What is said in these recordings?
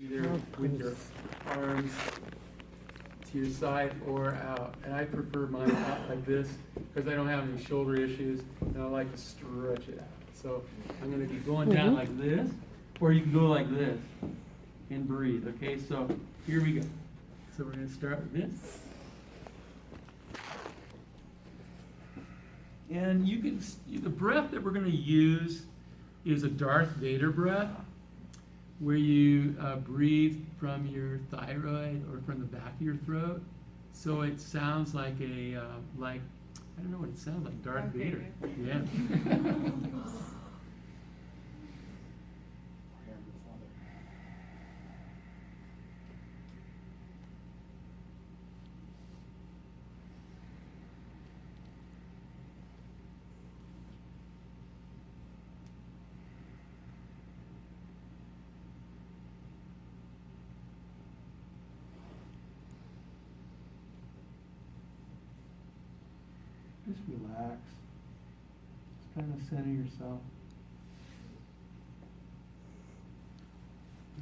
either with your arms to your side or out. And I prefer mine out like this because I don't have any shoulder issues and I like to stretch it out. So I'm going to be going down like this, or you can go like this and breathe. Okay, so here we go. So we're going to start with this. And you can, the breath that we're going to use is a Darth Vader breath, where you breathe from your thyroid or from the back of your throat. So it sounds like a, I don't know what it sounds like, Darth Vader. Yeah. Just relax. Just kind of center yourself.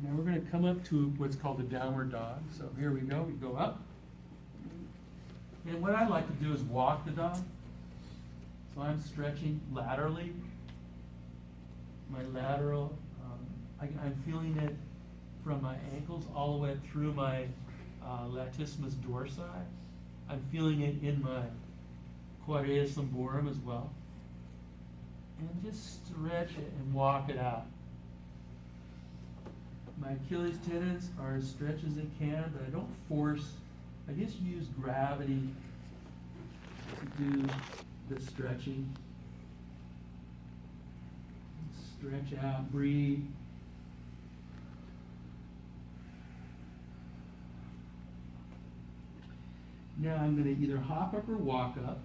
Now we're going to come up to what's called the downward dog. So here we go. We go up. And what I like to do is walk the dog. So I'm stretching laterally. My lateral, I'm feeling it from my ankles all the way through my latissimus dorsi. I'm feeling it in my quadratus lumborum as well. And just stretch it and walk it out. My Achilles tendons are as stretched as they can, but I don't force. I just use gravity to do the stretching. Stretch out, breathe. Now I'm going to either hop up or walk up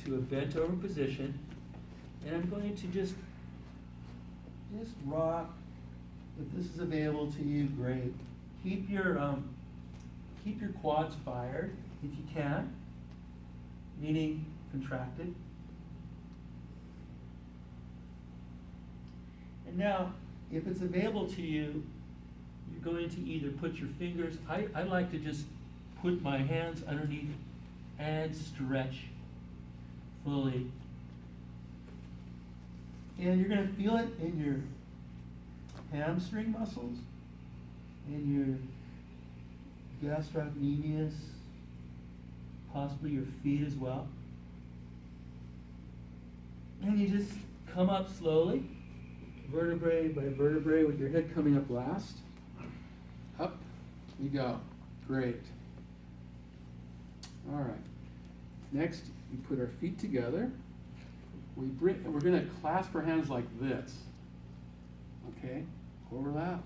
to a bent over position, and I'm going to just rock. If this is available to you, great. Keep your quads fired if you can, meaning contracted. And now, if it's available to you, you're going to either put your fingers, I like to just put my hands underneath and stretch fully. And you're going to feel it in your hamstring muscles, in your gastrocnemius, possibly your feet as well. And you just come up slowly, vertebrae by vertebrae, with your head coming up last. Up we go. Great. All right. Next, we put our feet together. We're going to clasp our hands like this. Okay? Overlap.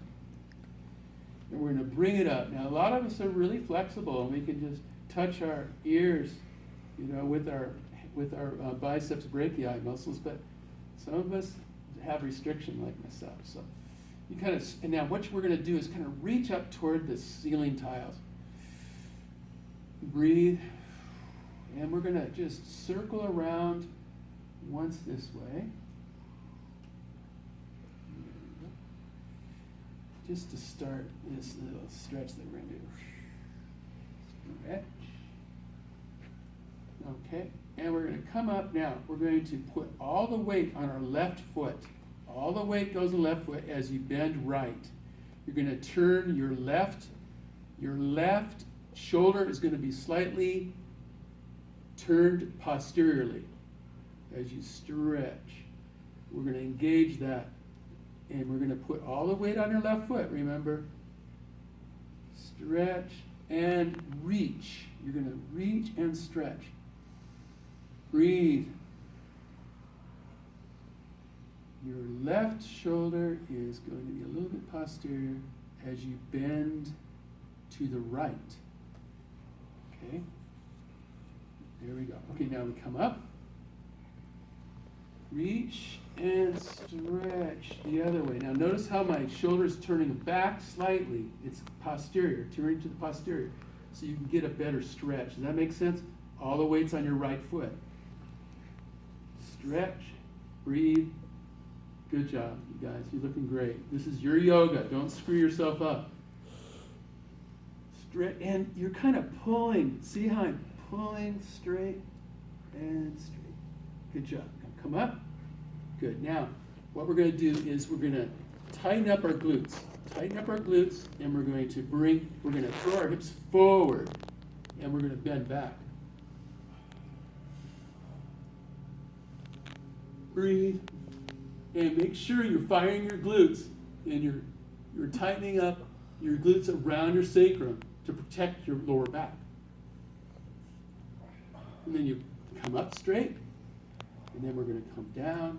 And we're going to bring it up. Now, a lot of us are really flexible, and we can just touch our ears, with our biceps brachii muscles. But some of us have restriction, like myself. So you kind of, and now what we're going to do is kind of reach up toward the ceiling tiles. Breathe. And we're going to just circle around once this way. Just to start this little stretch that we're going to do. Stretch. Okay. And we're going to come up now. We're going to put all the weight on our left foot. All the weight goes on the left foot as you bend right. You're going to turn your left shoulder is going to be slightly turned posteriorly as you stretch. We're going to engage that. And we're going to put all the weight on your left foot, remember? Stretch and reach. You're going to reach and stretch. Breathe. Your left shoulder is going to be a little bit posterior as you bend to the right. Okay? There we go. Okay, now we come up. Reach and stretch the other way. Now notice how my shoulder is turning back slightly. It's posterior, turning to the posterior. So you can get a better stretch. Does that make sense? All the weight's on your right foot. Stretch, breathe, Good job, you guys. You're looking great. This is your yoga. Don't screw yourself up. Straight, and you're kind of pulling. See how I'm pulling straight and straight. Good job. Come up. Good. Now, what we're going to do is we're going to tighten up our glutes. Tighten up our glutes, and we're going to throw our hips forward, and we're going to bend back. Breathe, and make sure you're firing your glutes, and you're tightening up your glutes around your sacrum to protect your lower back. And then you come up straight, and then we're going to come down,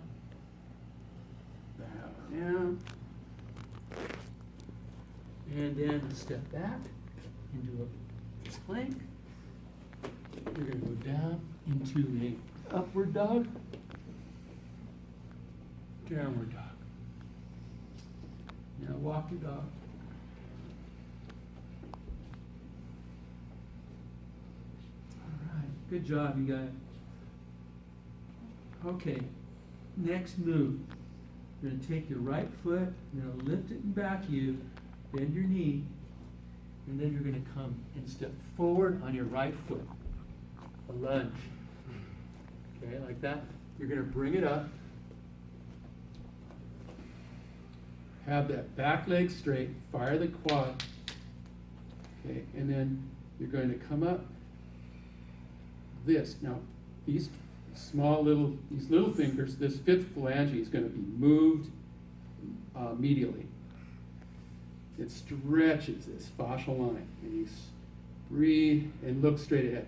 bow down, and then step back into a plank. We're going to go down into an upward dog, downward dog. Now walk your dog. All right, good job, you guys. Okay, next move. You're going to take your right foot, you're going to lift it and back you, bend your knee, and then you're going to come and step forward on your right foot. A lunge. Okay, like that. You're going to bring it up. Have that back leg straight, fire the quad. Okay, and then you're going to come up this. Now, these little fingers, this fifth phalange is going to be moved medially. It stretches this fascial line, and you breathe and look straight ahead.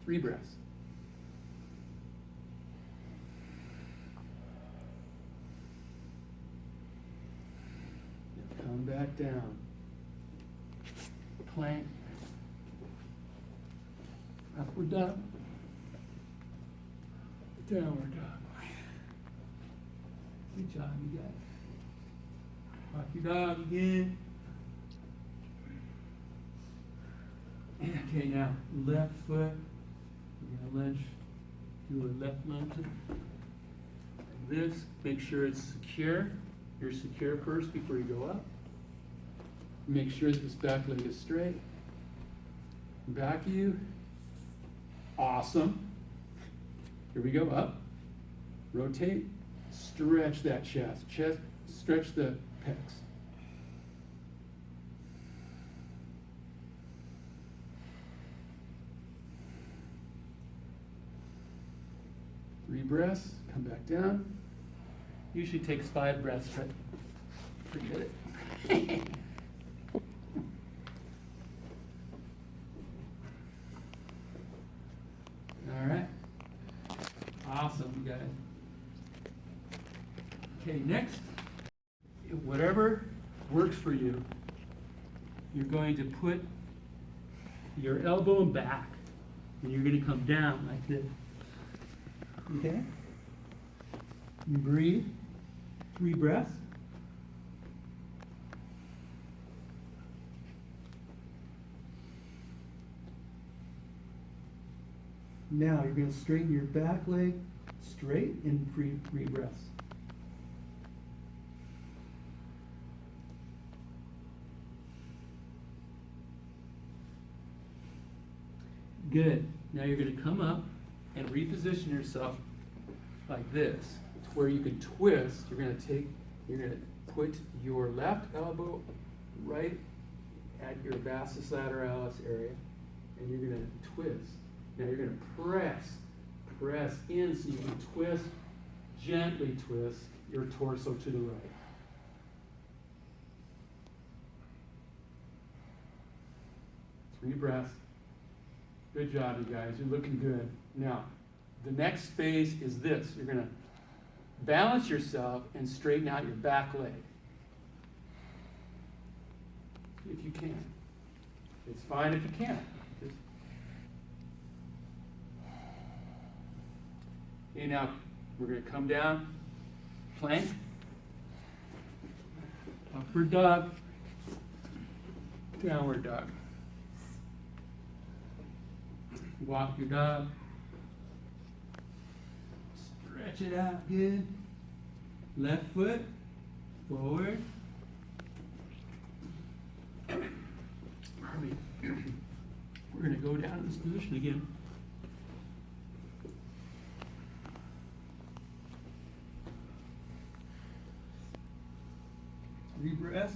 3 breaths. Now come back down. Plank. Upward dog. Downward dog. Good job, you guys. Walk your dog again. Okay, now left foot. You're gonna lunge. Do a left lunge. Like this. Make sure it's secure. You're secure first before you go up. Make sure that this back leg is straight. Back you. Awesome. Here we go, up. Rotate. Stretch that chest. Stretch the pecs. Three breaths. Come back down. Usually takes 5 breaths, but forget it. All right. Awesome, you guys. Okay, next, whatever works for you, you're going to put your elbow back, and you're going to come down like this. Okay? You breathe. 3 breaths. Now you're going to straighten your back leg straight in 3 breaths. Good. Now you're going to come up and reposition yourself like this, to where you can twist. You're going to put your left elbow right at your vastus lateralis area, and you're going to twist. Now you're going to press in so you can twist, gently twist your torso to the right. Three breaths. Good job, you guys. You're looking good. Now, the next phase is this. You're going to balance yourself and straighten out your back leg. If you can. It's fine if you can't. Okay, now we're going to come down, plank, upward dog, downward dog. Walk your dog, Stretch it out, good. Left foot, forward. Pardon me. We're gonna go down in this position again. 3 breaths.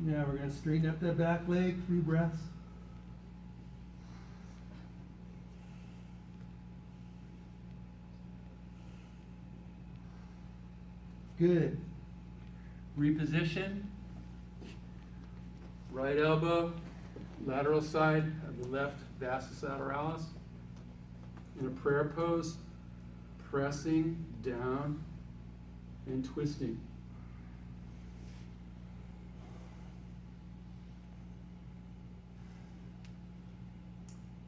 Now we're gonna straighten up that back leg, 3 breaths. Good. Reposition. Right elbow, lateral side of the left vastus lateralis. In a prayer pose, pressing down and twisting.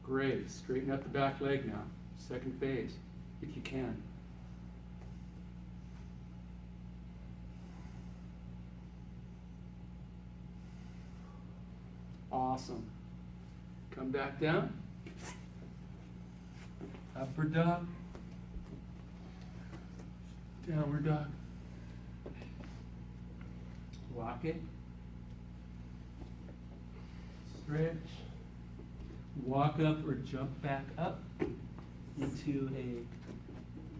Great. Straighten up the back leg now. Second phase, if you can. Awesome. Come back down. Upward dog. Downward dog. Walk it. Stretch. Walk up or jump back up into a,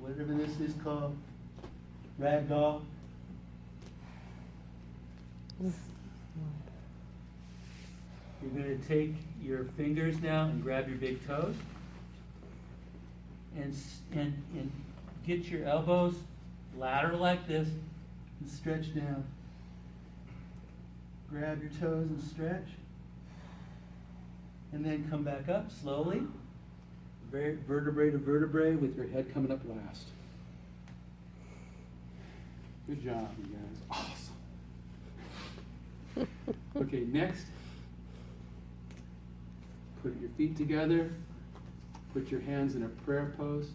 whatever this is called, ragdoll. You're going to take your fingers now and grab your big toes and get your elbows lateral like this and stretch down. Grab your toes and stretch. And then come back up slowly, vertebrae to vertebrae with your head coming up last. Good job, you guys. Awesome. Okay, next. Put your feet together. Put your hands in a prayer pose.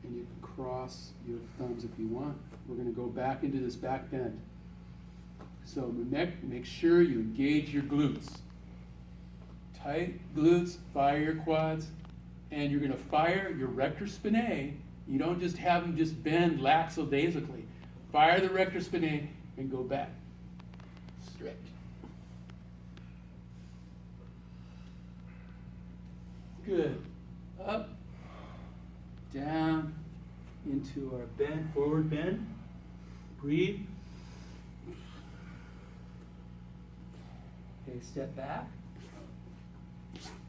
And you can cross your thumbs if you want. We're going to go back into this back bend. So make sure you engage your glutes. Tight glutes, fire your quads, and you're going to fire your rector spinae. You don't just have them just bend lackadaisically. Fire the rector spinae and go back. Stretch. Good. Up, down, into our bend, forward bend. Breathe. Okay, step back.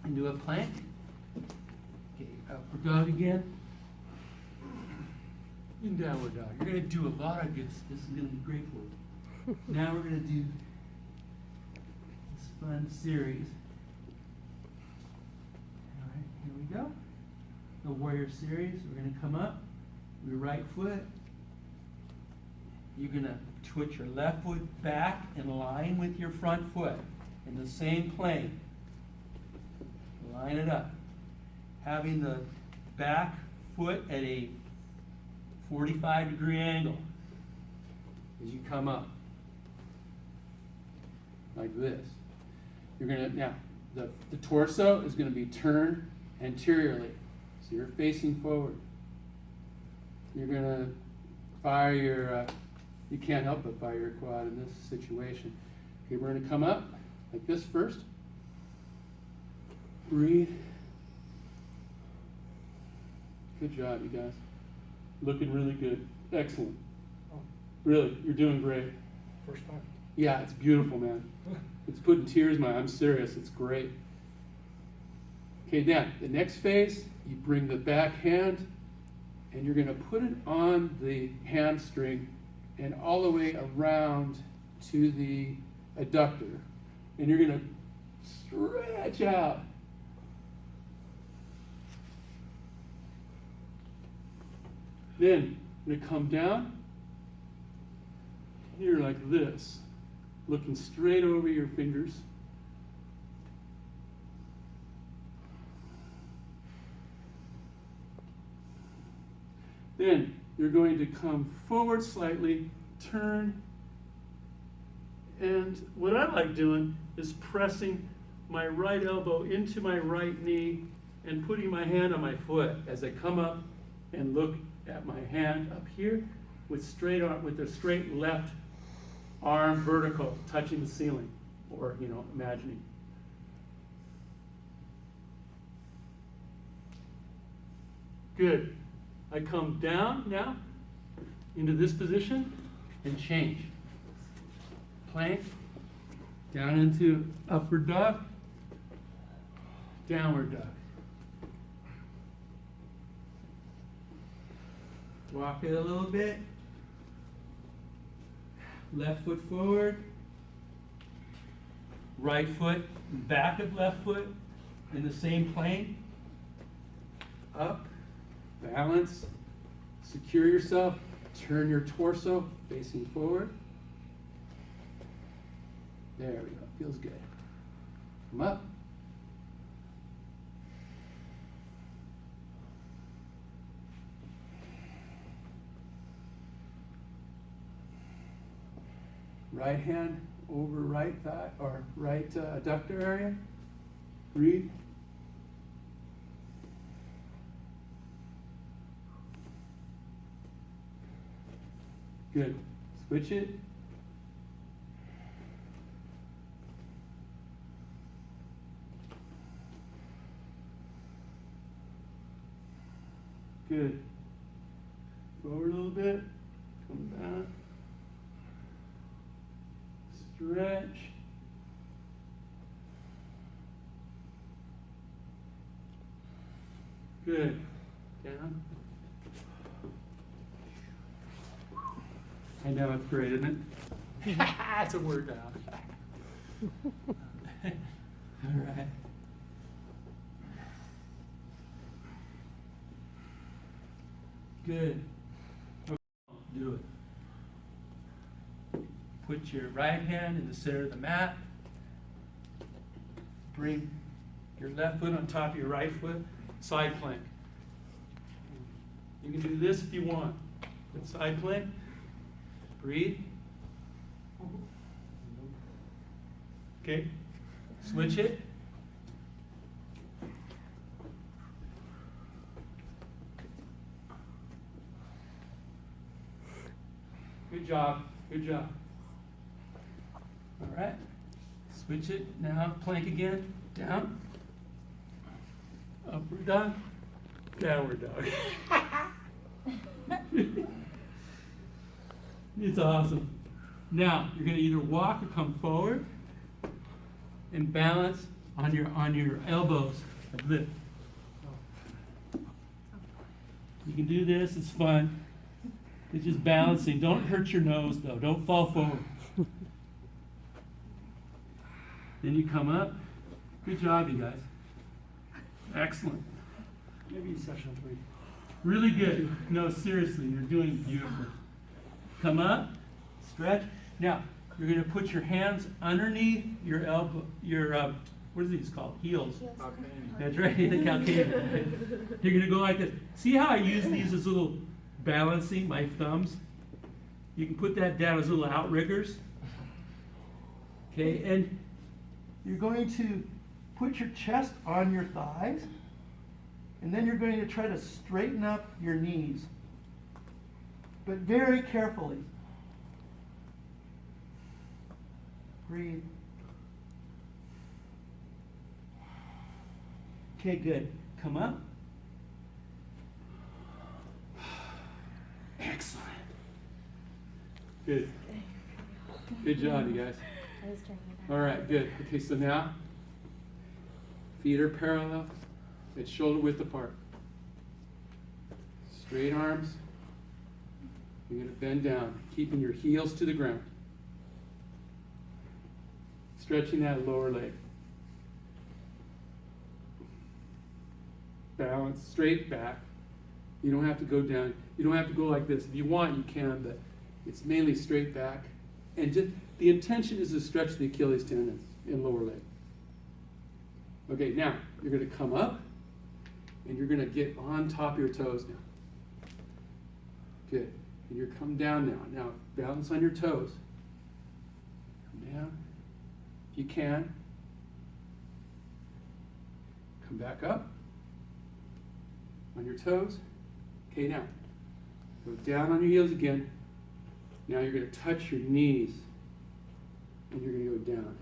Into a plank. Okay, upward dog again. And downward dog. You're going to do a lot of good. This is going to be great for you. Now we're going to do this fun series. All right, here we go. The warrior series. We're going to come up. Your right foot. You're going to twitch your left foot back in line with your front foot in the same plane. Line it up. Having the back foot at a 45-degree angle as you come up. Like this. You're going to, now, the torso is going to be turned anteriorly. So you're facing forward. You're going to fire your, you can't help but fire your quad in this situation. Okay, we're going to come up like this first. Breathe. Good job, you guys. Looking really good. Excellent. Really, you're doing great. First time. Yeah, it's beautiful, man. It's putting tears in my eyes. I'm serious. It's great. Okay, now, the next phase, you bring the back hand, and you're going to put it on the hamstring and all the way around to the adductor. And you're going to stretch out. Then you're going to come down. You're like this, looking straight over your fingers. Then you're going to come forward slightly, turn, and what I like doing is pressing my right elbow into my right knee and putting my hand on my foot as I come up and look at my hand up here with straight arm, with the straight left arm vertical, touching the ceiling, or, you know, imagining. Good. I come down now into this position and change. Plank, down into upward dog, downward dog. Walk it a little bit. Left foot forward. Right foot, back of left foot in the same plane. Up, balance, secure yourself, turn your torso facing forward. There we go, feels good. Come up. Right hand over right thigh or right adductor area. Breathe. Good. Switch it. Good. Forward a little bit. Come back. Stretch. Good. Down. I know, it's great, isn't it? It's a word down. All right. Good. Okay. Do it. Put your right hand in the center of the mat. Bring your left foot on top of your right foot. Side plank. You can do this if you want. But side plank. Breathe. Okay. Switch it. Good job. Good job. All right. Switch it. Now plank again. Down. Upward dog. Downward dog. It's awesome. Now you're going to either walk or come forward and balance on your elbows like this. You can do this. It's fun. It's just balancing. Don't hurt your nose though. Don't fall forward. Then you come up. Good job, you guys. Excellent. Maybe session 3. Really good. No, seriously, you're doing beautiful. Come up, stretch. Now, you're going to put your hands underneath your elbow, your, what are these called? Heels. That's right, the calcaneum. You're going to go like this. See how I use these as little balancing, my thumbs? You can put that down as little outriggers. Okay, and you're going to put your chest on your thighs, and then you're going to try to straighten up your knees, but very carefully. Breathe. Okay, good. Come up. Excellent. Good. Good job, you guys. I was trying to. All right, good. Okay, so now, feet are parallel, it's shoulder width apart. Straight arms. You're going to bend down, keeping your heels to the ground. Stretching that lower leg. Balance, straight back. You don't have to go down. You don't have to go like this. If you want, you can, but it's mainly straight back. And just the intention is to stretch the Achilles tendons in lower leg. Okay, now you're going to come up and you're going to get on top of your toes now. Good. And you're come down now. Now balance on your toes. Come down. If you can. Come back up. on your toes. Okay, now, go down on your heels again. Now you're going to touch your knees, and you're going to go down.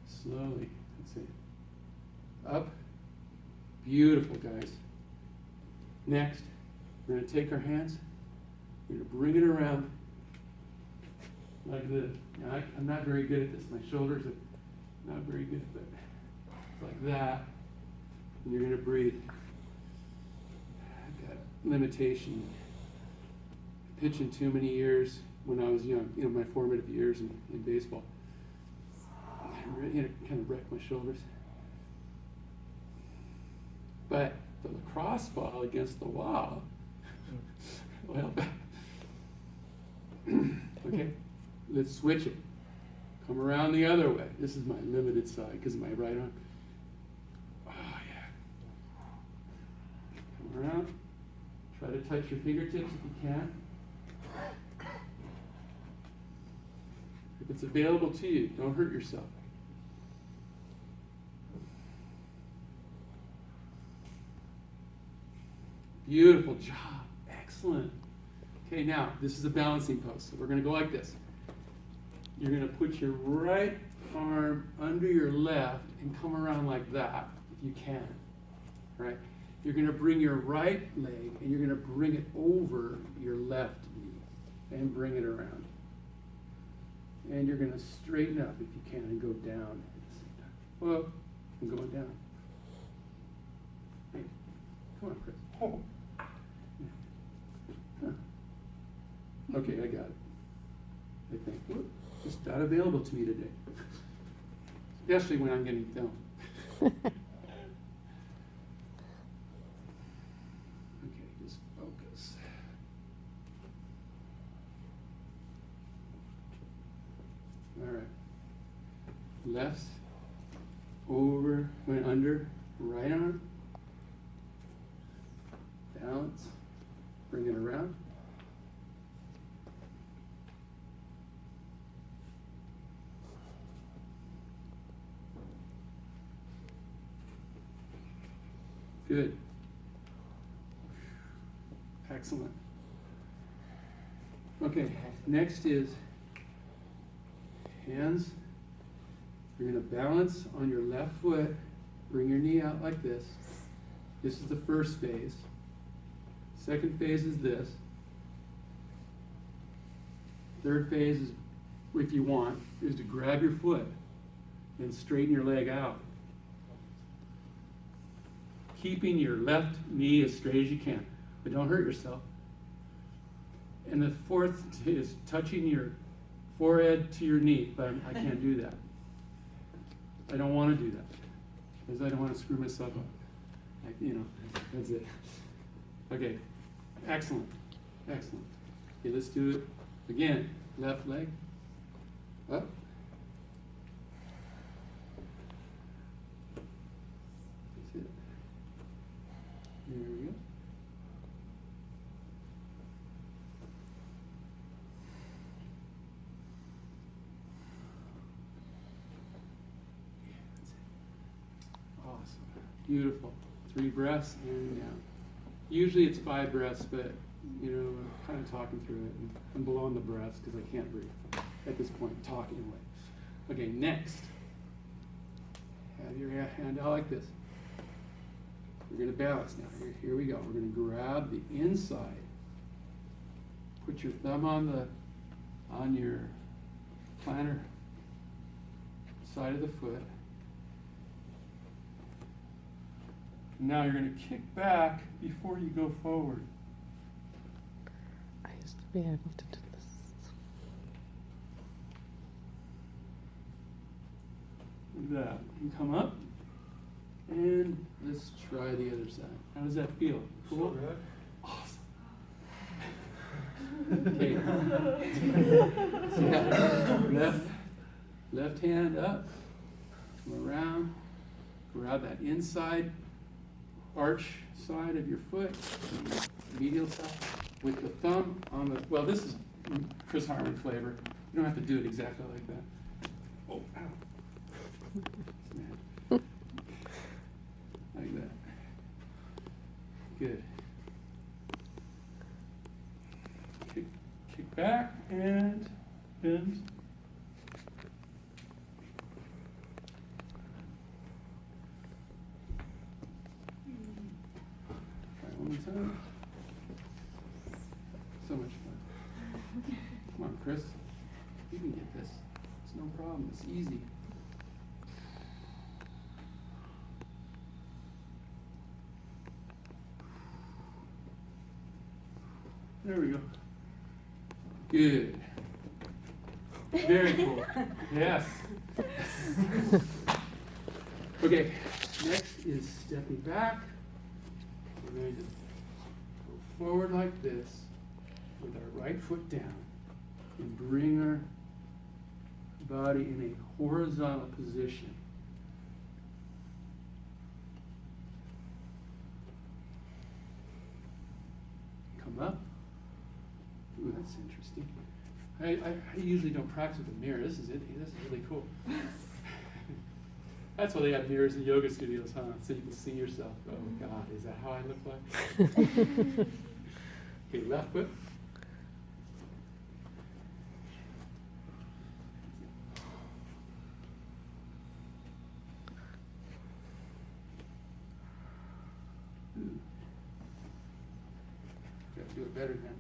Slowly, that's it. Up. Beautiful, guys. Next, we're going to take our hands, we're going to bring it around like this. Now, I'm not very good at this. My shoulders are not very good, but like that. And you're going to breathe. I've got a limitation. Pitching too many years when I was young, my formative years in baseball. It kind of wrecked my shoulders. But the lacrosse ball against the wall, well, okay, let's switch it. Come around the other way. This is my limited side because of my right arm. Oh, yeah. Come around. Try to touch your fingertips if you can. If it's available to you, don't hurt yourself. Beautiful job. Excellent. Okay, now, this is a balancing pose. So we're going to go like this. You're going to put your right arm under your left and come around like that, if you can. Right? You're going to bring your right leg and you're going to bring it over your left knee and bring it around. And you're going to straighten up if you can and go down at the same time. Whoa, I'm going down. Hey, come on, Chris. Oh. Huh. Okay, I got it. I think. Whoop, just not available to me today. Especially when I'm getting filmed. Okay, just focus. All right. Left over, went under, right arm. Balance. Bring it around. Good. Excellent. Okay, next is hands. You're going to balance on your left foot. Bring your knee out like this. This is the first phase. Second phase is this. Third phase is, if you want, is to grab your foot and straighten your leg out. Keeping your left knee as straight as you can, but don't hurt yourself. And the fourth is touching your forehead to your knee, but I can't do that. I don't want to do that because I don't want to screw myself up. That's it. Okay, excellent, excellent. Okay, let's do it again. Left leg, up. That's it. There we go. Awesome. Beautiful. 3 breaths and down. Usually it's 5 breaths, but I'm kind of talking through it. And I'm blowing the breaths because I can't breathe at this point, talking away. Okay, next. Have your hand out like this. We're going to balance now. Here we go. We're going to grab the inside. Put your thumb on your plantar side of the foot. Now you're going to kick back before you go forward. I used to be able to do this. Like that. You come up, and let's try the other side. How does that feel? Cool? Awesome. Okay. So yeah, left hand up, come around, grab that inside arch side of your foot, medial side, with the thumb on the, well, this is Chris Harmon flavor. You don't have to do it exactly like that. Oh, ow. Like that. good. Kick back and bend. Try one more time. So much fun. Come on, Chris. You can get this. It's no problem. It's easy. There we go. Good. Very cool. Yes. Okay, next is stepping back. We're going to go forward like this with our right foot down and bring our body in a horizontal position. Come up. Ooh, that's interesting. I usually don't practice with a mirror. This is it. This is really cool. That's why they have mirrors in yoga studios, huh? So you can see yourself. Oh God, is that how I look like? Okay, left foot. Gotta do it better then.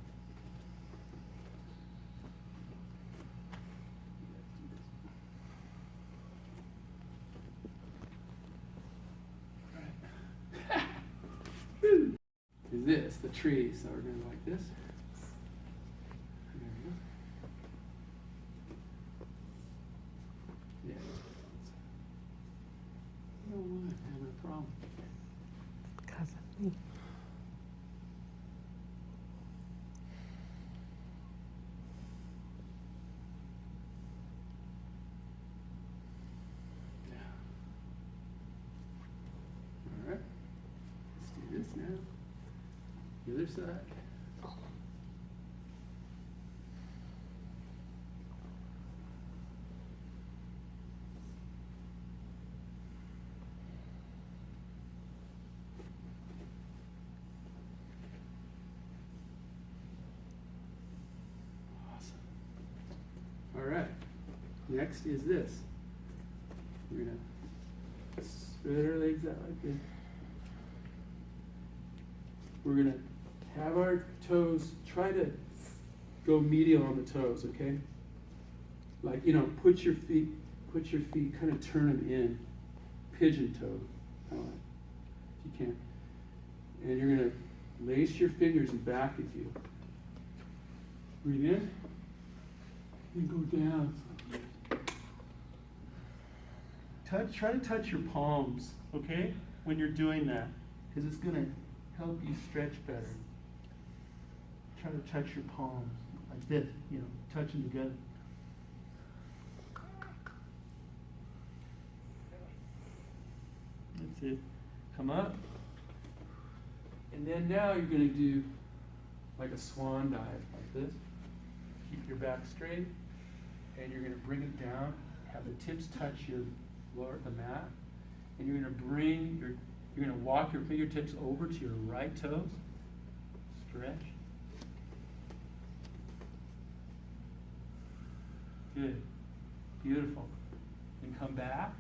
Is this the tree? So we're going to like this. There we go. Yeah. I don't know why I'm having a problem. Because of me. Yeah. All right. Let's do this now. The other side. Awesome. All right. Next is this. We're going to spread our legs out like this. We're going to have our toes, try to go medial on the toes, okay? Like, put your feet, kind of turn them in, pigeon toe, kind of like, if you can. And you're going to lace your fingers back at you. Breathe in, and go down. Try to touch your palms, okay? When you're doing that, because it's gonna help you stretch better. Try to touch your palms like this, touch them together. That's it. Come up. And then now you're going to do like a swan dive like this. Keep your back straight. And you're going to bring it down. Have the tips touch your floor, the mat. And you're going to you're going to walk your fingertips over to your right toes. Stretch. Good. Beautiful. And come back.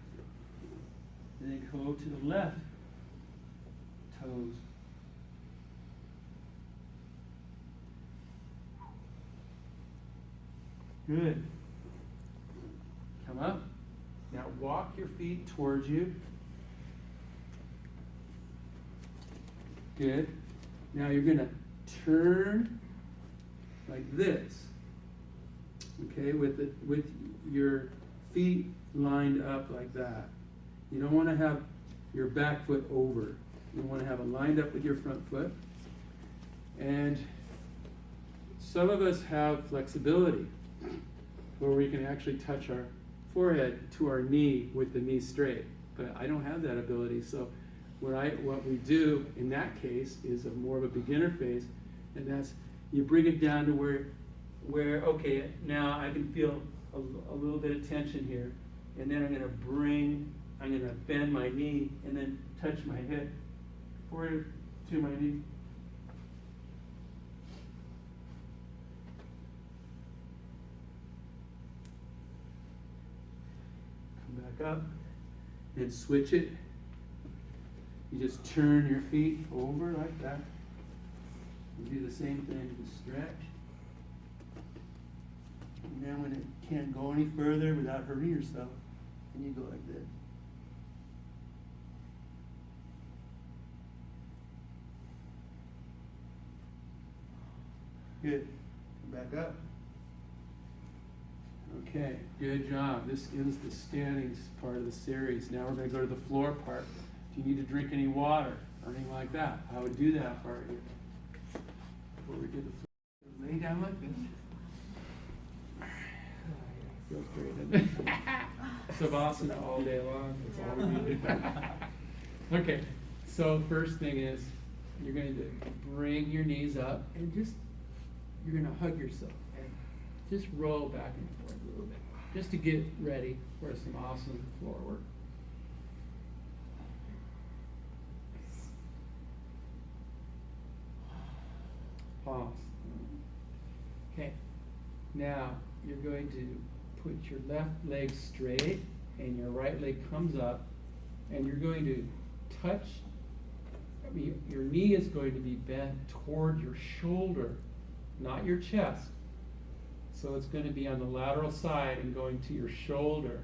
And then go to the left toes. Good. Come up. Now walk your feet towards you. Good. Now you're going to turn like this. Okay, with your feet lined up like that. You don't want to have your back foot over. You want to have it lined up with your front foot. And some of us have flexibility where we can actually touch our forehead to our knee with the knee straight. But I don't have that ability. So what we do in that case is more of a beginner phase, and that's you bring it down to where okay, now I can feel a little bit of tension here, and then I'm going to bend my knee and then touch my head forward to my knee. Come back up. Then switch it. You just turn your feet over like that. And do the same thing, just stretch. And then when it can't go any further without hurting yourself, then you go like this. Good. Come back up. Okay, good job. This ends the standing part of the series. Now we're going to go to the floor part. If you need to drink any water or anything like that, I would do that for you. Before we do the floor. Lay down like this. Feels great, doesn't it? Savasana all day long. That's all we need to do. Okay, so first thing is you're going to bring your knees up and you're going to hug yourself and just roll back and forth a little bit, just to get ready for some awesome floor work. Pause. Okay, now you're going to put your left leg straight and your right leg comes up, and you're going to touch, your knee is going to be bent toward your shoulder, not your chest. So it's going to be on the lateral side and going to your shoulder.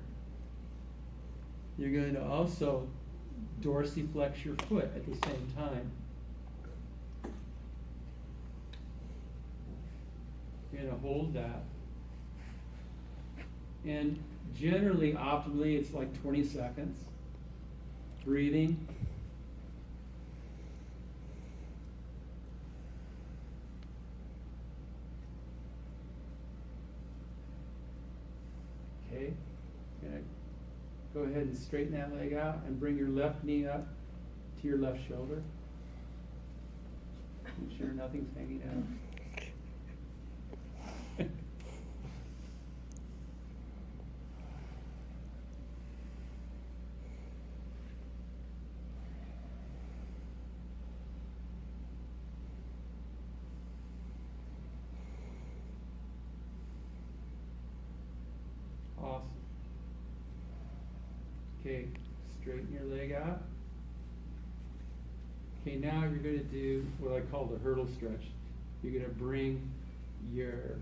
You're going to also dorsiflex your foot at the same time. You're going to hold that. And generally, optimally, it's like 20 seconds. Breathing. Okay, gonna go ahead and straighten that leg out and bring your left knee up to your left shoulder. Make sure nothing's hanging out. Awesome. Okay, straighten your leg out. Okay, now you're going to do what I call the hurdle stretch. You're going to bring your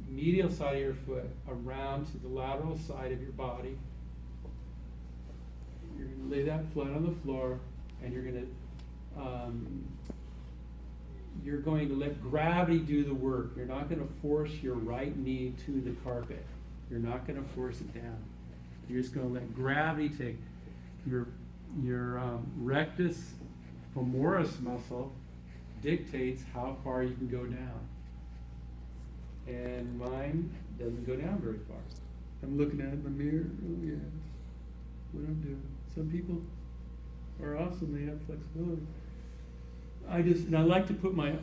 medial side of your foot around to the lateral side of your body. You're going to lay that flat on the floor, and you're going to let gravity do the work. You're not going to force your right knee to the carpet. You're not going to force it down. You're just going to let gravity take your rectus femoris muscle dictates how far you can go down. And mine doesn't go down very far. I'm looking at it in the mirror. Oh yeah, what I'm doing. Some people are awesome. They have flexibility. I like to put my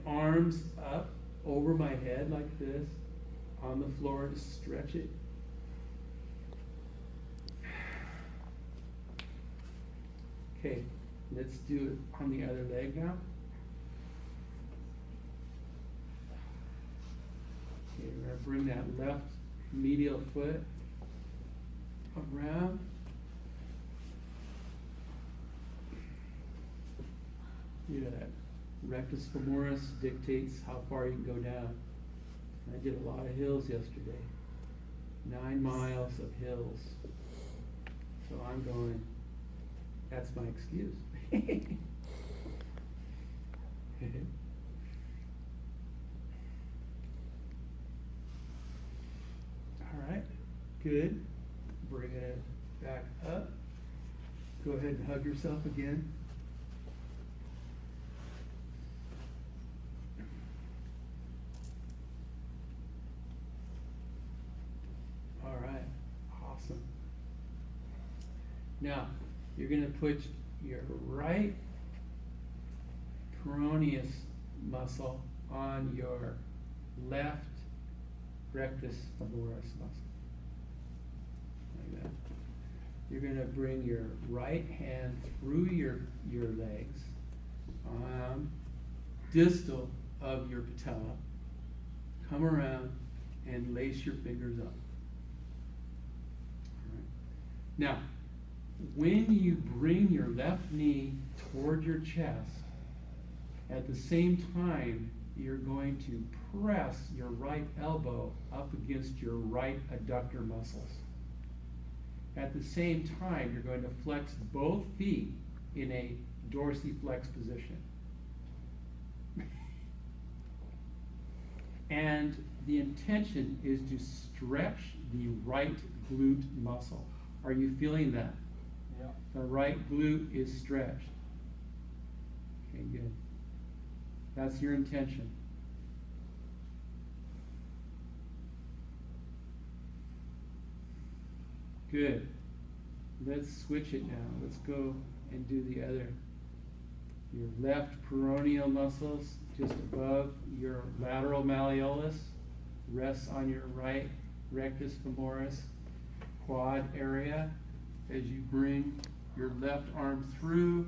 arms up over my head like this on the floor to stretch it. Okay, let's do it on the other leg now. Okay, we're going to bring that left medial foot around. Yeah, that rectus femoris dictates how far you can go down. I did a lot of hills yesterday. 9 miles of hills. So I'm going, that's my excuse. All right, good. Bring it back up. Go ahead and hug yourself again. All right, awesome. Now, you're going to put your right peroneus muscle on your left rectus femoris muscle. Like that. You're going to bring your right hand through your legs distal of your patella. Come around and lace your fingers up. All right. Now, when you bring your left knee toward your chest, at the same time, you're going to press your right elbow up against your right adductor muscles. At the same time, you're going to flex both feet in a dorsiflex position. And the intention is to stretch the right glute muscle. Are you feeling that? Yeah. The right glute is stretched. Okay, good. That's your intention. Good. Let's switch it now. Let's go and do the other. Your left peroneal muscles just above your lateral malleolus rests on your right rectus femoris quad area as you bring your left arm through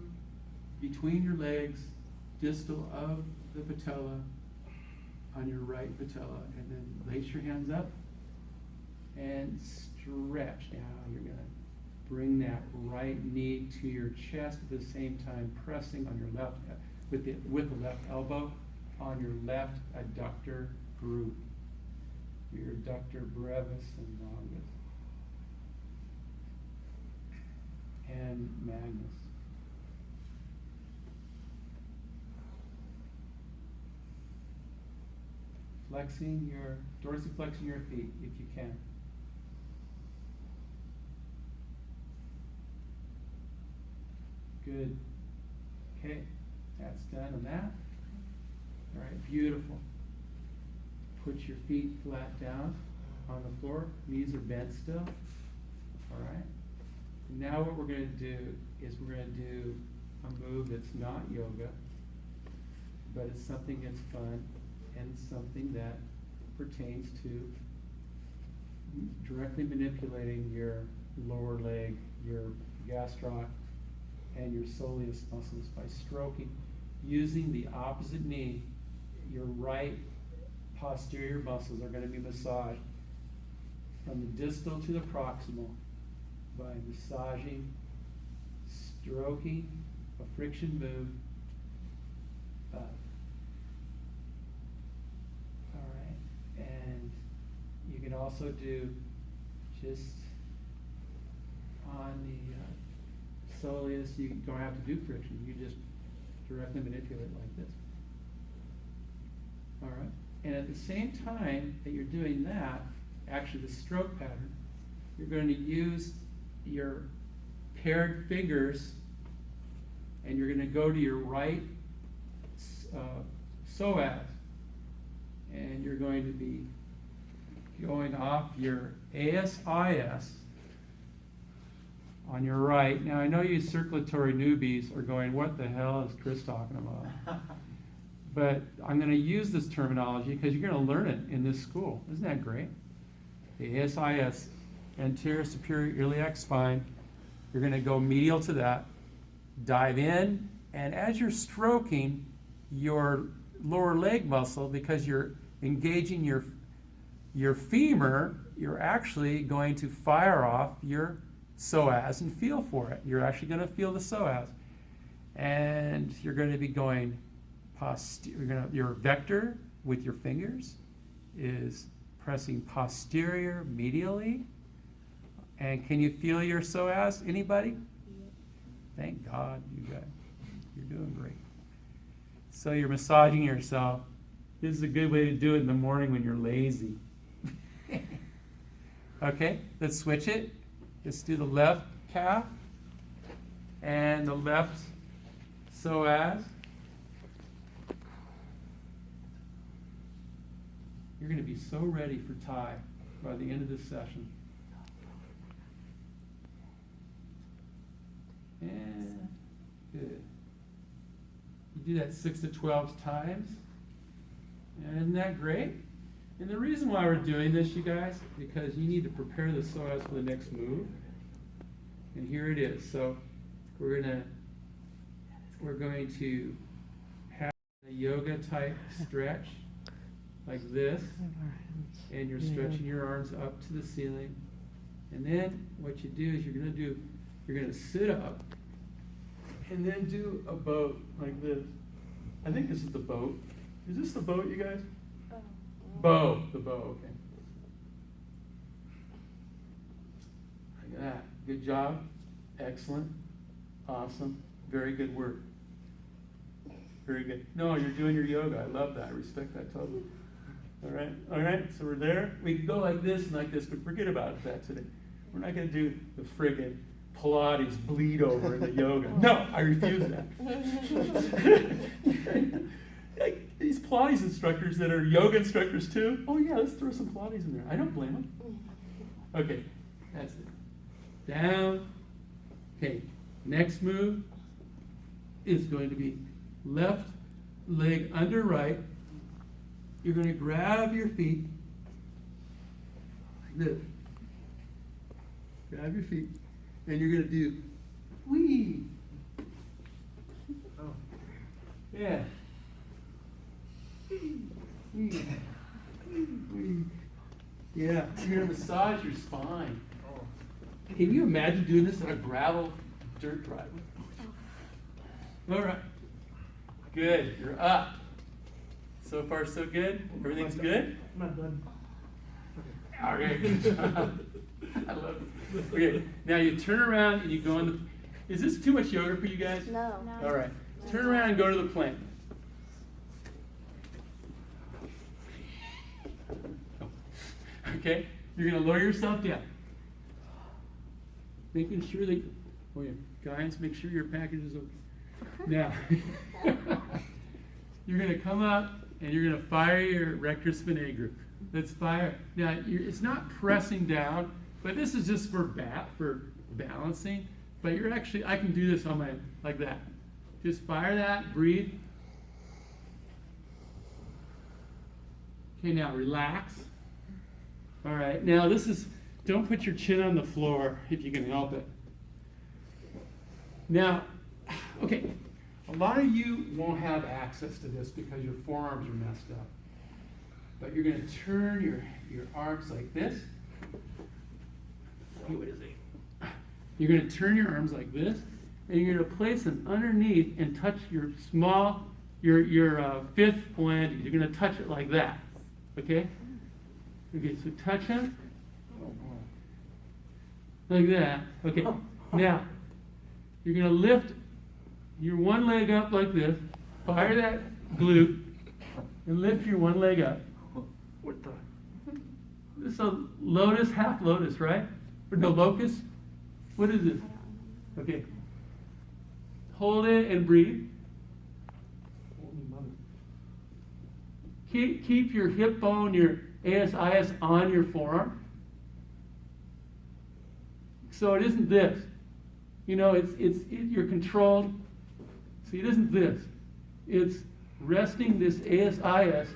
between your legs, distal of the patella on your right patella, and then lace your hands up and stretch. Now you're going to bring that right knee to your chest at the same time pressing on your left with the left elbow on your left adductor group, your adductor brevis and longus and magnus. Dorsiflexing your feet if you can. Good. Okay, that's done on that. All right, beautiful. Put your feet flat down on the floor. Knees are bent still. All right. Now what we're going to do is we're going to do a move that's not yoga, but it's something that's fun and something that pertains to directly manipulating your lower leg, your gastroc, and your soleus muscles by stroking. Using the opposite knee, your right posterior muscles are going to be massaged from the distal to the proximal by massaging, stroking, a friction move. All right, and you can also do just on the soleus. You don't have to do friction. You just directly manipulate like this. All right, and at the same time that you're doing that, actually the stroke pattern, you're going to use your paired fingers and you're going to go to your right psoas, and you're going to be going off your ASIS on your right. Now I know you circulatory newbies are going, what the hell is Chris talking about? But I'm going to use this terminology because you're going to learn it in this school. Isn't that great? The ASIS, anterior superior iliac spine. You're going to go medial to that, dive in, and as you're stroking your lower leg muscle, because you're engaging your femur, you're actually going to fire off your psoas and feel for it. You're actually going to feel the psoas. And you're going to be going your vector with your fingers is pressing posterior medially. And can you feel your psoas? Anybody? Thank God you guys. You're doing great. So you're massaging yourself. This is a good way to do it in the morning when you're lazy. Okay, let's switch it. Let's do the left calf and the left psoas. You're going to be so ready for Thai by the end of this session. And good. You do that 6 to 12 times. And isn't that great? And the reason why we're doing this, you guys, because you need to prepare the psoas for the next move. And here it is. So we're going to A yoga type stretch, like this, and you're stretching your arms up to the ceiling. And then what you do is you're gonna sit up, and then do a boat like this. I think this is the boat. Is this the boat, you guys? Bow, the bow, okay. Look at that. Good job. Excellent. Awesome. Very good work. Very good. No, you're doing your yoga. I love that. I respect that totally. All right, so we're there. We can go like this and like this, but forget about that today. We're not going to do the friggin' Pilates bleed over in the yoga. No, I refuse that. Like, these Pilates instructors that are yoga instructors too, oh yeah, let's throw some Pilates in there. I don't blame them. Okay, that's it. Down. Okay, next move is going to be left leg under right. You're going to grab your feet like this. Grab your feet, and you're going to do wee. Oh. Yeah. Wee. Wee. Yeah, you're going to massage your spine. Can you imagine doing this on a gravel dirt driveway? All right. Good. You're up. So far, so good? Everything's good? I'm not done. All right. Good job. I love it. Okay. Now you turn around and you go in the. Is this too much yoga for you guys? No. All right. Turn around and go to the plank. Okay. You're going to lower yourself down. Making sure that, oh yeah, guys, make sure your package is okay. Now, you're going to come up and you're going to fire your rectus spinae group. Let's fire. Now, it's not pressing down, but this is just for balancing. But you're actually, I can do this on my, like that. Just fire that, breathe. Okay, now relax. All right, now this is, don't put your chin on the floor if you can help it. Now, okay, a lot of you won't have access to this because your forearms are messed up. But you're going to turn your arms like this. What is it? You're going to turn your arms like this, and you're going to place them underneath and touch your fifth phalanges. You're going to touch it like that. Okay? Okay, so touch them. Like that. Okay. Now, you're going to lift your one leg up like this, fire that glute, and lift your one leg up. What the? This is a lotus, half lotus, right? Or no, locust? What is this? Okay. Hold it and breathe. Holy mother. Keep your hip bone, your ASIS on your forearm. So it isn't this. You know, you're controlled. See, it isn't this. It's resting this ASIS.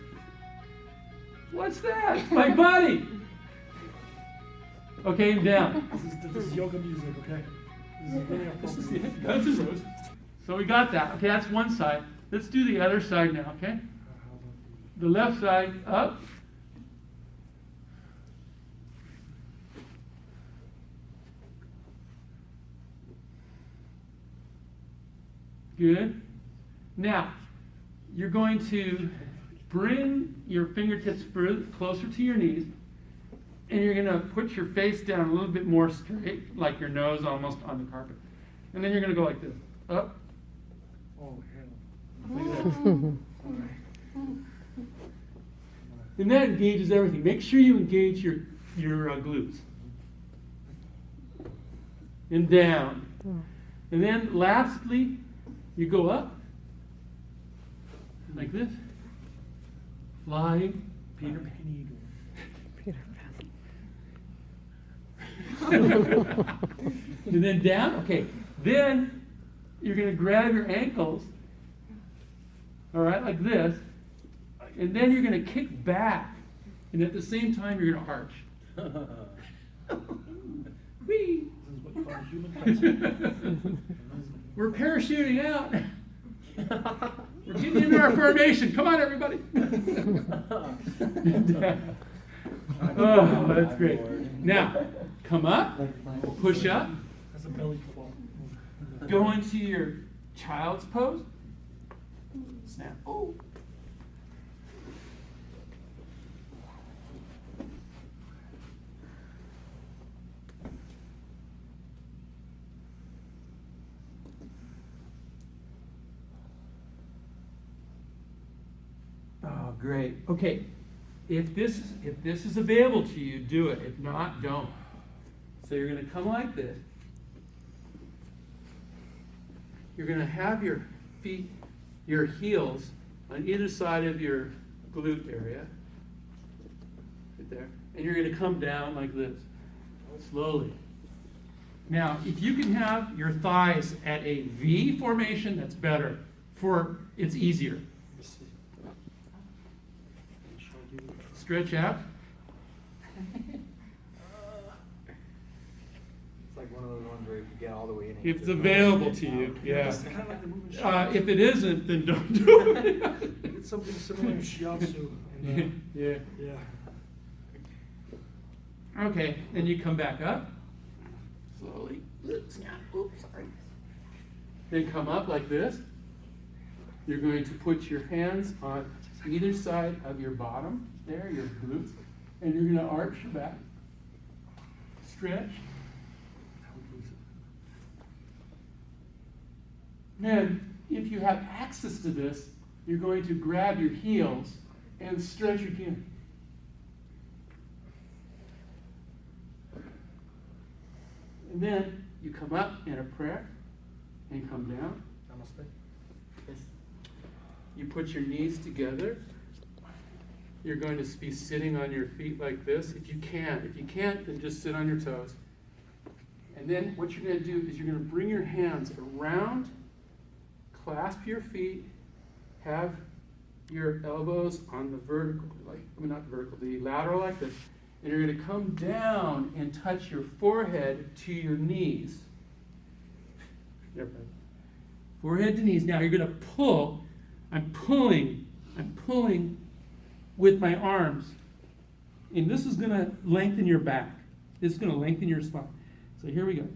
What's that? It's my buddy. Okay, and down. This is yoga music, okay? This is really This is appropriate. it. Guns N' Roses. So we got that. Okay, that's one side. Let's do the other side now, okay? The left side up. Good. Now, you're going to bring your fingertips further, closer to your knees, and you're going to put your face down a little bit more straight, like your nose almost on the carpet. And then you're going to go like this. Up. Oh, hell. Like that. And that engages everything. Make sure you engage your glutes. And down. And then lastly, you go up. Like this. Flying. Peter Pan Eagle. And then down. Okay. Then you're going to grab your ankles. All right, like this. And then you're going to kick back. And at the same time, you're going to arch. Whee! This is what you call human pencil. We're parachuting out. We're getting into our formation. Come on, everybody. Oh, that's great. Now, come up, push up, That's a belly flop. go into your child's pose. Snap. Oh. Oh, great. Okay. If this is available to you, do it. If not, don't. So you're going to come like this. You're going to have your feet, your heels on either side of your glute area. Right there. And you're going to come down like this. Slowly. Now, if you can have your thighs at a V formation, that's better. It's easier. Stretch out. It's like one of those ones where if you get all the way in. If it's available to you, yeah. It's kind of like the movement shiatsu. If it isn't, then don't do it. It's something similar to shiatsu. And, Yeah. yeah. Okay, then you come back up. Slowly. Oops, sorry. Then come up like this. You're going to put your hands on either side of your bottom, there, your glutes, and you're going to arch your back. Stretch. Then, if you have access to this, you're going to grab your heels and stretch again. And then you come up in a prayer and come down. Namaste. You put your knees together. You're going to be sitting on your feet like this if you can. If you can't, then just sit on your toes. And then what you're going to do is you're going to bring your hands around, clasp your feet, have your elbows on the vertical, not the vertical, the lateral like this. And you're going to come down and touch your forehead to your knees. There, buddy. Forehead to knees. Now you're going to pull. I'm pulling with my arms. And this is going to lengthen your back. This is going to lengthen your spine. So here we go.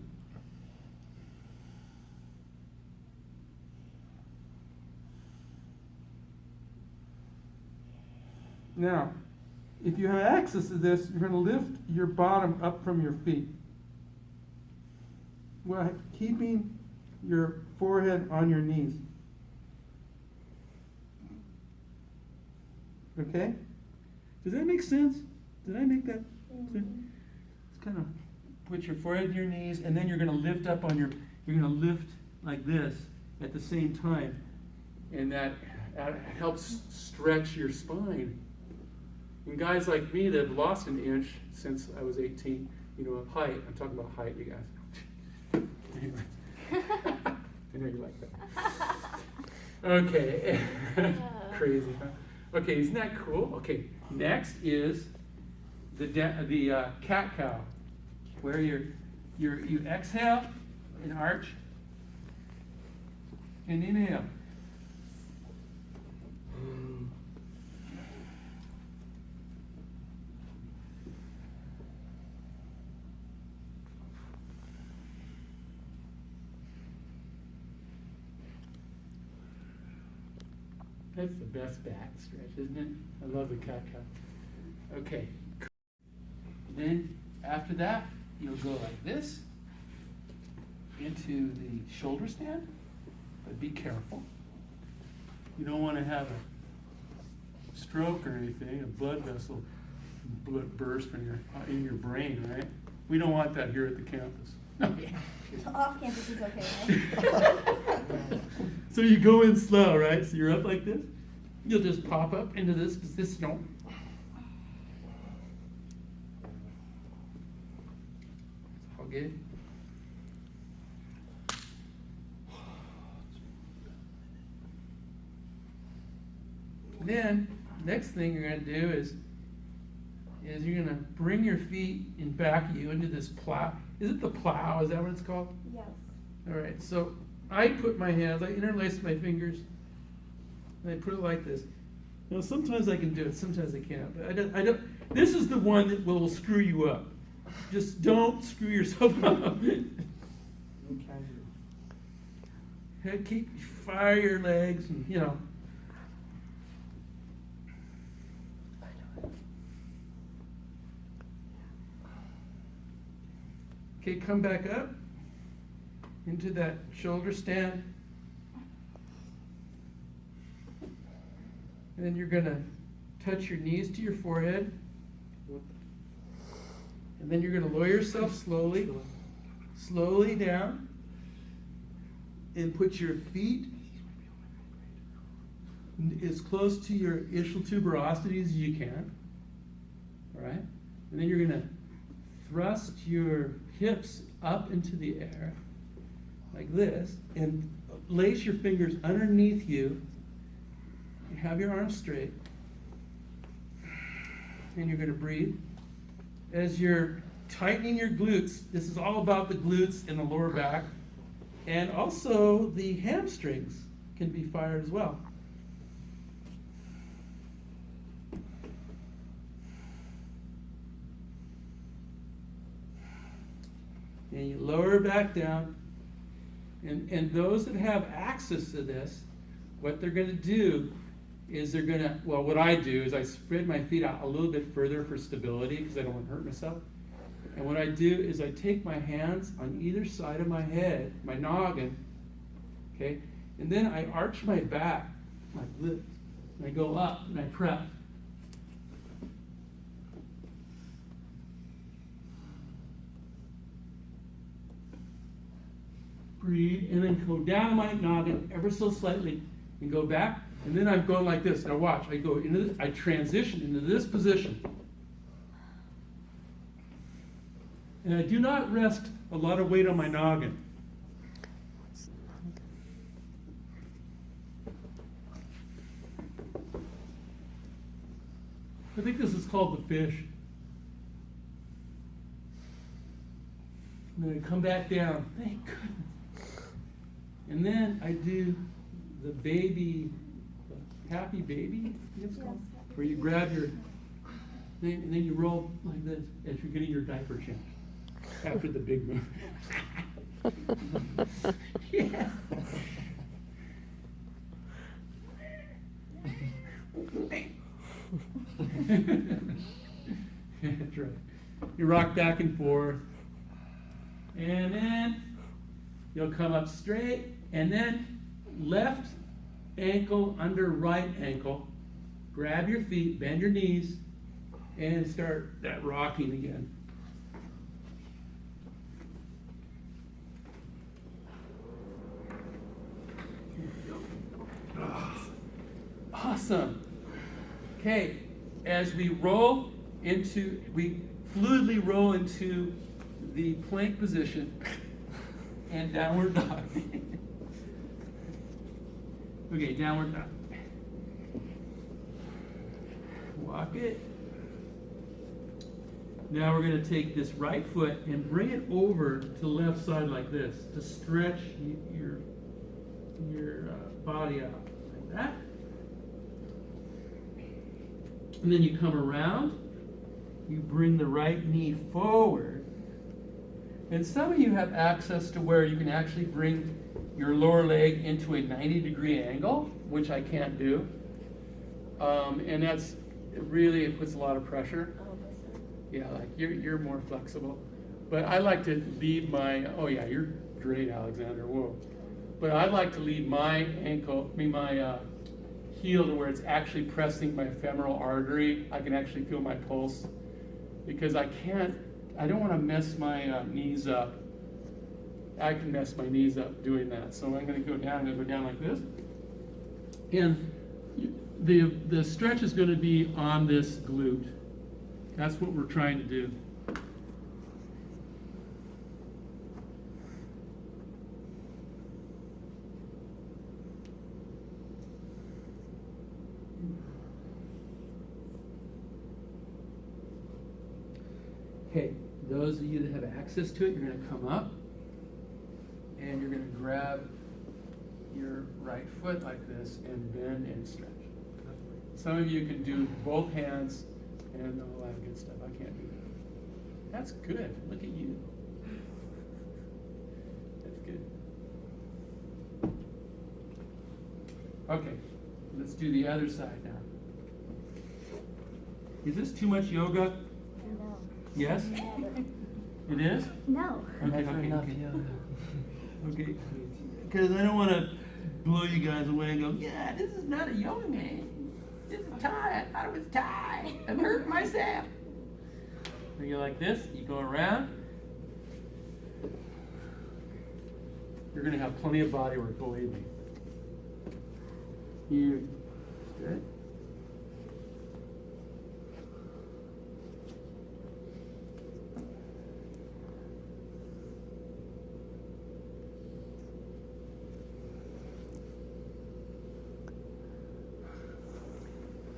Now, if you have access to this, you're going to lift your bottom up from your feet, while keeping your forehead on your knees. Okay? Does that make sense? Did I make that sense? It's kind of put your forehead on your knees, and then you're going to lift up on you're going to lift like this at the same time. And that helps stretch your spine. And guys like me that have lost an inch since I was 18, of height, I'm talking about height, you guys. Anyway. I know you like that. Okay. Crazy, huh? Okay, isn't that cool? Okay, next is the cat cow, where you exhale and arch, and inhale. That's the best back stretch, isn't it? I love the cat cow. Okay. Then after that, you'll go like this into the shoulder stand, but be careful. You don't want to have a stroke or anything, a blood vessel burst in your brain, right? We don't want that here at the campus. Off campus is okay, right? So you go in slow, right? So you're up like this. You'll just pop up into this position. All good. Then, next thing you're going to do is you're going to bring your feet in back of you into this plow. Is it the plow? Is that what it's called? Yes. All right, so I put my hands, I interlace my fingers, and I put it like this. Now, sometimes I can do it, sometimes I can't, but I don't, this is the one that will screw you up. Just don't screw yourself up. Fire your legs, and, you know. Okay, come back up into that shoulder stand. And then you're gonna touch your knees to your forehead. And then you're gonna lower yourself slowly down. And put your feet as close to your ischial tuberosity as you can. All right? And then you're gonna thrust your hips up into the air like this and lace your fingers underneath you. You have your arms straight. And you're going to breathe. As you're tightening your glutes, this is all about the glutes and the lower back. And also the hamstrings can be fired as well. And you lower back down. And those that have access to this, what they're going to do is they're going to, well, what I do is I spread my feet out a little bit further for stability because I don't want to hurt myself. And what I do is I take my hands on either side of my head, my noggin, okay? And then I arch my back like this. And I go up and I press. Breathe, and then go down my noggin ever so slightly and go back. And then I'm going like this. Now watch, I go into this, I transition into this position. And I do not rest a lot of weight on my noggin. I think this is called the fish. And then I come back down. Thank goodness. And then I do the baby, happy baby, I think it's called, where you grab your thing and then you roll like this as you're getting your diaper changed after the big move. Yeah. That's right. You rock back and forth, and then you'll come up straight, and then left ankle under right ankle. Grab your feet, bend your knees, and start that rocking again. Awesome. Okay, as we fluidly roll into the plank position and downward dog. Okay, downward dog. Walk it. Now we're going to take this right foot and bring it over to the left side like this to stretch your body out like that. And then you come around, you bring the right knee forward. And some of you have access to where you can actually bring your lower leg into a 90-degree angle, which I can't do. And that's really, it puts a lot of pressure. Yeah, like you're more flexible. But I like to leave my, oh yeah, you're great, Alexander, whoa. But I like to leave my my heel to where it's actually pressing my femoral artery. I can actually feel my pulse because I don't want to mess my knees up. I can mess my knees up doing that. So I'm going to go down like this. And the stretch is going to be on this glute. That's what we're trying to do. Okay, those of you that have access to it, you're going to come up and you're going to grab your right foot like this and bend and stretch. Some of you can do both hands and all that good stuff. I can't do that. That's good. Look at you. That's good. Okay, let's do the other side now. Is this too much yoga? No. Yes? Never. It is? No. Okay, okay. Because I don't want to blow you guys away and go, yeah, this is not a yoga man. This is Thai. I thought it was Thai. I'm hurting myself. So you like this, you go around. You're going to have plenty of body work, believe me. You, good.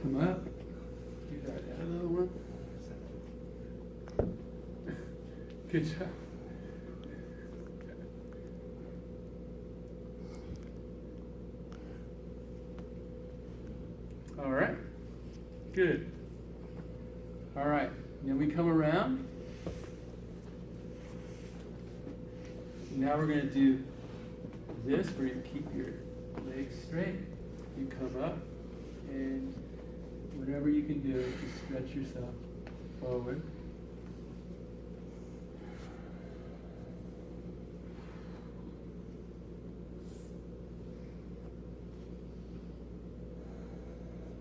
Come up. Do that. Add another one. Good job. All right. Good. All right. Then we come around. Now we're going to do this where you keep your legs straight. You come up and whatever you can do to stretch yourself forward.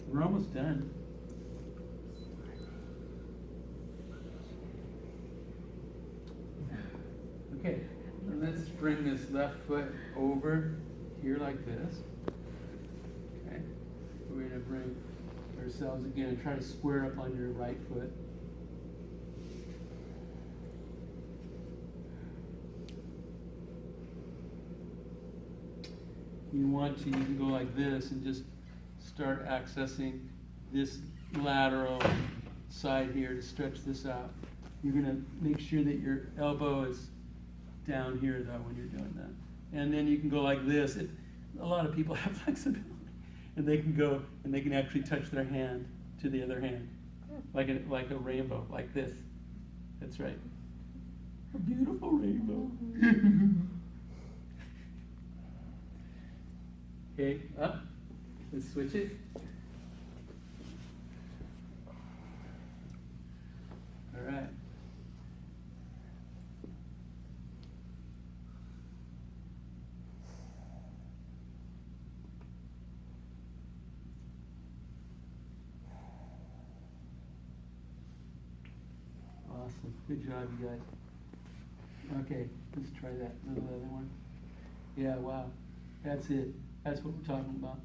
We're almost done. Okay, and let's bring this left foot over here like this. Okay, we're going to bring ourselves again and try to square up on your right foot. You want to, you can go like this and just start accessing this lateral side here to stretch this out. You're going to make sure that your elbow is down here though when you're doing that. And then you can go like this. A lot of people have flexibility. And they can go and they can actually touch their hand to the other hand. Like a rainbow, like this. That's right. A beautiful rainbow. Okay, up. Let's switch it. All right. Awesome. Good job, you guys. Okay, let's try that little other one. Yeah, wow. That's it. That's what we're talking about.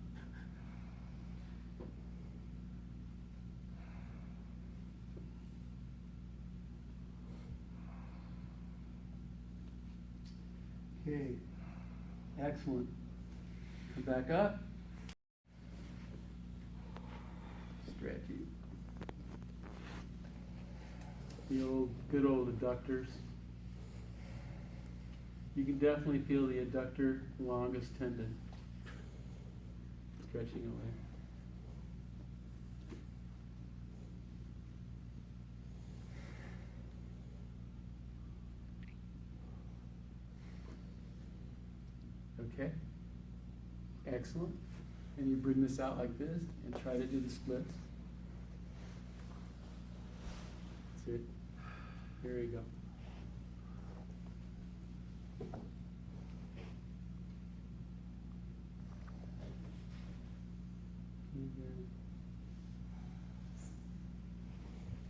Okay, excellent. Come back up. Stretchy. The good old adductors. You can definitely feel the adductor longus tendon stretching away. Okay, excellent. And you bring this out like this and try to do the splits. That's it. Here you go.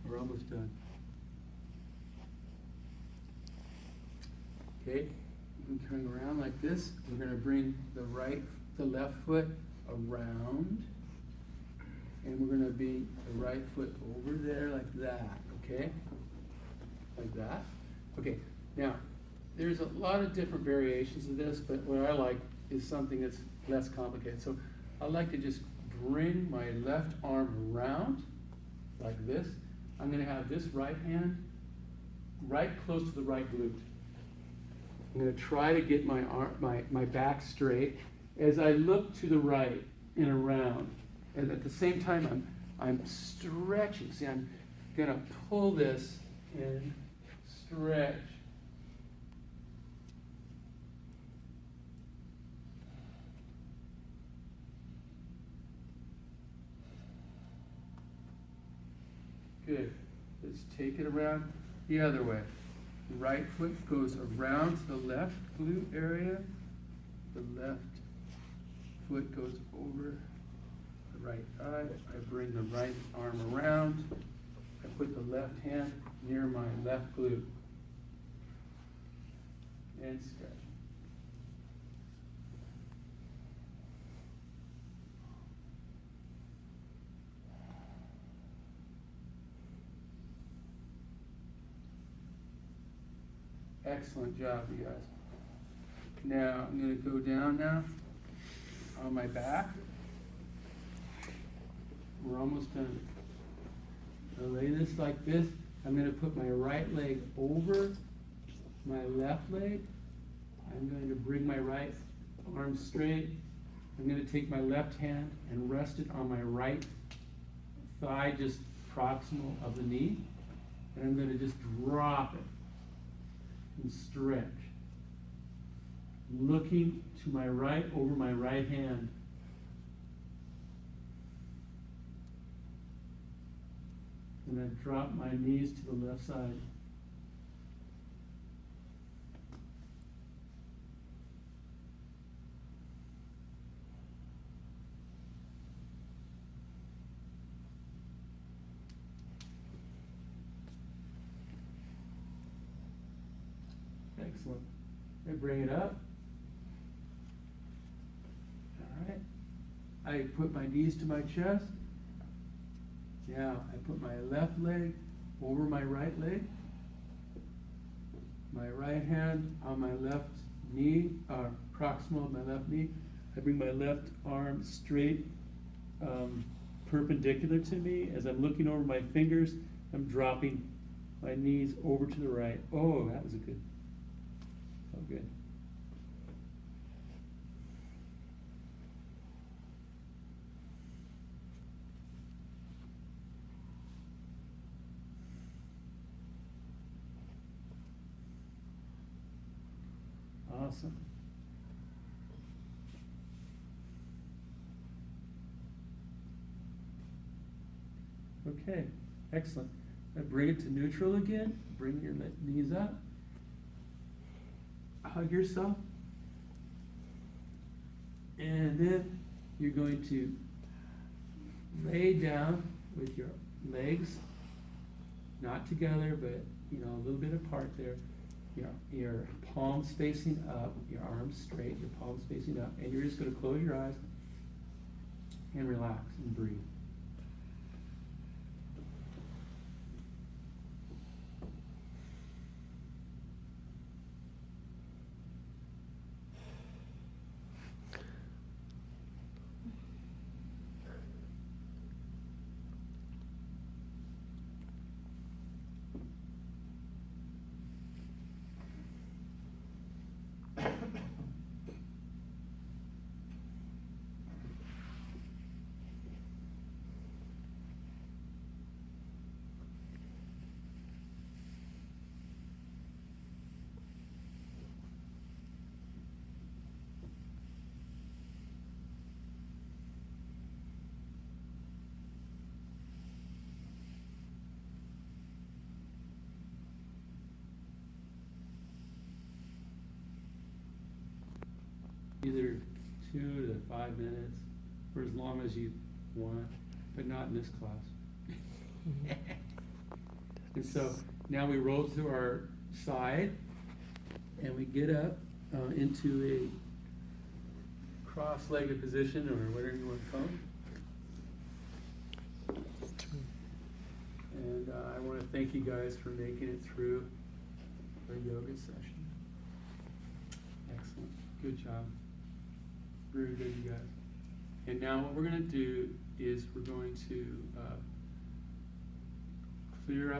We're almost done. Okay, you can turn around like this. We're going to bring the left foot around, and we're going to be the right foot over there like that. Okay, like that. Okay, now there's a lot of different variations of this, but what I like is something that's less complicated. So I like to just bring my left arm around like this. I'm going to have this right hand right close to the right glute. I'm going to try to get my back straight as I look to the right and around, and at the same time I'm stretching. See, I'm gonna pull this and stretch. Good. Let's take it around the other way. Right foot goes around to the left glute area. The left foot goes over the right eye. I bring the right arm around. I put the left hand near my left glute. And stretch. Excellent job, you guys. Now, I'm going to go down now on my back. We're almost done. I'll lay this like this. I'm going to put my right leg over my left leg. I'm going to bring my right arm straight. I'm going to take my left hand and rest it on my right thigh, just proximal of the knee. And I'm going to just drop it and stretch. Looking to my right over my right hand. And I drop my knees to the left side. Excellent. I bring it up. All right. I put my knees to my chest. Now I put my left leg over my right leg. My right hand on my left knee, proximal of my left knee. I bring my left arm straight, perpendicular to me. As I'm looking over my fingers, I'm dropping my knees over to the right. Oh, that was a good. Oh, good. Awesome. Okay, excellent. Now bring it to neutral again. Bring your knees up. Hug yourself. And then you're going to lay down with your legs not together, but a little bit apart there. Your palms facing up, your arms straight, your palms facing up, and you're just going to close your eyes and relax and breathe. Either 2 to 5 minutes, or as long as you want, but not in this class. And so now we roll to our side, and we get up into a cross-legged position, or whatever you want to call it. And I want to thank you guys for making it through our yoga session. Excellent. Good job. Very good, you guys. And now what we're going to do is we're going to clear up